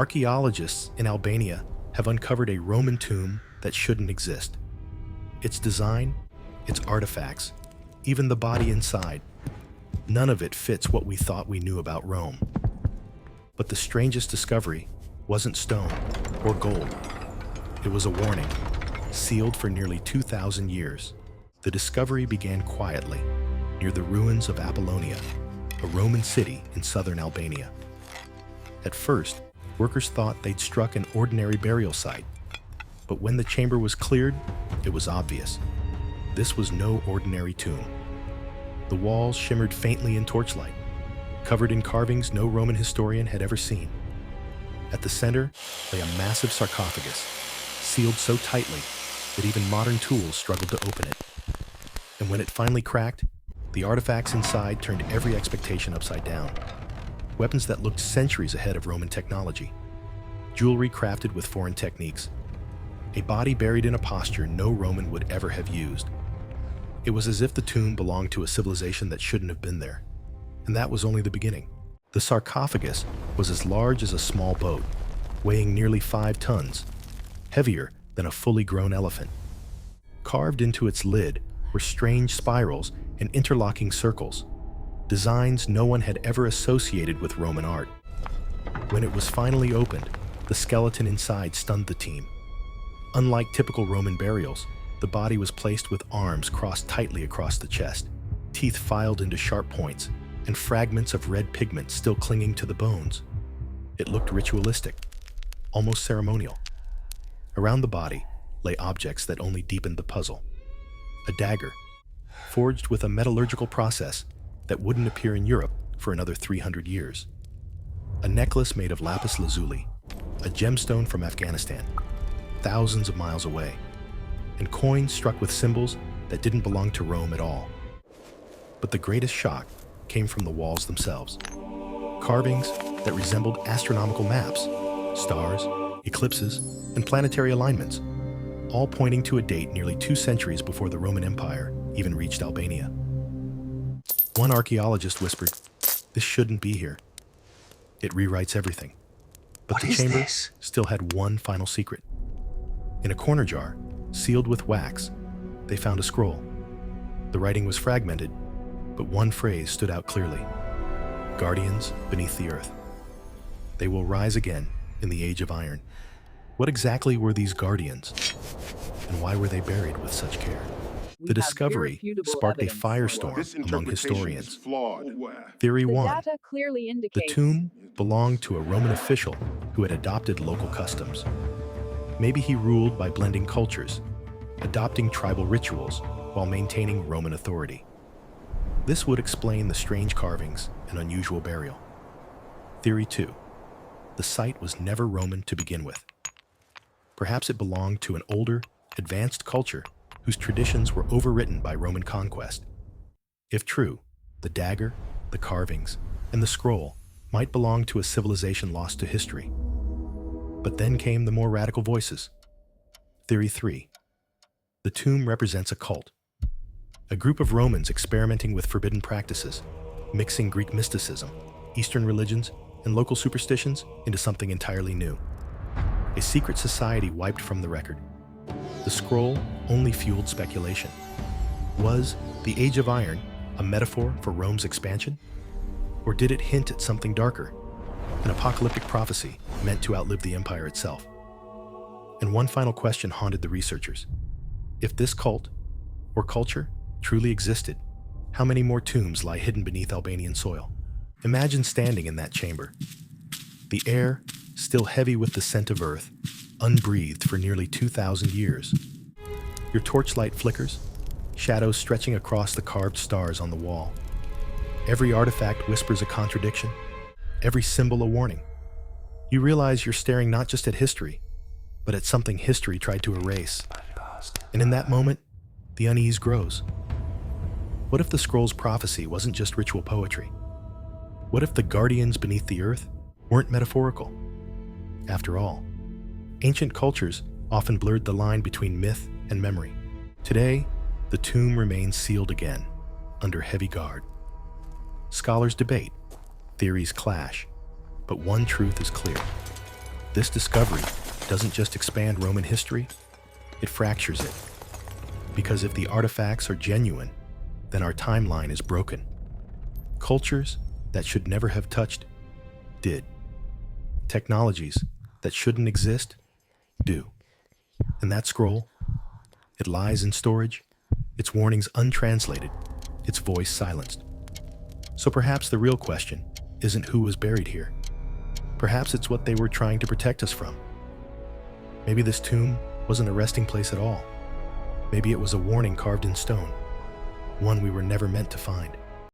Archaeologists in Albania have uncovered a Roman tomb that shouldn't exist. Its design, its artifacts, even the body inside, none of it fits what we thought we knew about Rome. But the strangest discovery wasn't stone or gold. It was a warning, sealed for nearly 2,000 years. The discovery began quietly, near the ruins of Apollonia, a Roman city in southern Albania. At first, workers thought they'd struck an ordinary burial site. But when the chamber was cleared, it was obvious. This was no ordinary tomb. The walls shimmered faintly in torchlight, covered in carvings no Roman historian had ever seen. At the center lay a massive sarcophagus, sealed so tightly that even modern tools struggled to open it. And when it finally cracked, the artifacts inside turned every expectation upside down. Weapons that looked centuries ahead of Roman technology, jewelry crafted with foreign techniques, a body buried in a posture no Roman would ever have used. It was as if the tomb belonged to a civilization that shouldn't have been there. And that was only the beginning. The sarcophagus was as large as a small boat, weighing nearly 5 tons, heavier than a fully grown elephant. Carved into its lid were strange spirals and interlocking circles, designs no one had ever associated with Roman art. When it was finally opened, the skeleton inside stunned the team. Unlike typical Roman burials, the body was placed with arms crossed tightly across the chest, teeth filed into sharp points, and fragments of red pigment still clinging to the bones. It looked ritualistic, almost ceremonial. Around the body lay objects that only deepened the puzzle. A dagger, forged with a metallurgical process that wouldn't appear in Europe for another 300 years. A necklace made of lapis lazuli, a gemstone from Afghanistan, thousands of miles away, and coins struck with symbols that didn't belong to Rome at all. But the greatest shock came from the walls themselves. Carvings that resembled astronomical maps, stars, eclipses, and planetary alignments, all pointing to a date nearly 2 centuries before the Roman Empire even reached Albania. One archaeologist whispered, "This shouldn't be here. It rewrites everything." But the chamber still had one final secret. In a corner jar, sealed with wax, they found a scroll. The writing was fragmented, but one phrase stood out clearly: "Guardians beneath the earth. They will rise again in the age of iron." What exactly were these guardians, and why were they buried with such care? The discovery sparked a firestorm among historians. Theory 1. The tomb belonged to a Roman official who had adopted local customs. Maybe he ruled by blending cultures, adopting tribal rituals while maintaining Roman authority. This would explain the strange carvings and unusual burial. Theory 2. The site was never Roman to begin with. Perhaps it belonged to an older, advanced culture whose traditions were overwritten by Roman conquest. If true, the dagger, the carvings, and the scroll might belong to a civilization lost to history. But then came the more radical voices. Theory 3. The tomb represents a cult, a group of Romans experimenting with forbidden practices, mixing Greek mysticism, Eastern religions, and local superstitions into something entirely new. A secret society wiped from the record. The scroll only fueled speculation. Was the Age of Iron a metaphor for Rome's expansion? Or did it hint at something darker, an apocalyptic prophecy meant to outlive the empire itself? And one final question haunted the researchers. If this cult, or culture, truly existed, how many more tombs lie hidden beneath Albanian soil? Imagine standing in that chamber. The air, still heavy with the scent of earth, unbreathed for nearly 2,000 years. Your torchlight flickers, shadows stretching across the carved stars on the wall. Every artifact whispers a contradiction, every symbol a warning. You realize you're staring not just at history, but at something history tried to erase. And in that moment, the unease grows. What if the scroll's prophecy wasn't just ritual poetry? What if the guardians beneath the earth weren't metaphorical? After all, ancient cultures often blurred the line between myth and memory. Today, the tomb remains sealed again, under heavy guard. Scholars debate, theories clash, but one truth is clear. This discovery doesn't just expand Roman history, it fractures it. Because if the artifacts are genuine, then our timeline is broken. Cultures that should never have touched did. Technologies that shouldn't exist do. And that scroll, it lies in storage, its warnings untranslated, its voice silenced. So perhaps the real question isn't who was buried here. Perhaps it's what they were trying to protect us from. Maybe this tomb wasn't a resting place at all. Maybe it was a warning carved in stone, one we were never meant to find.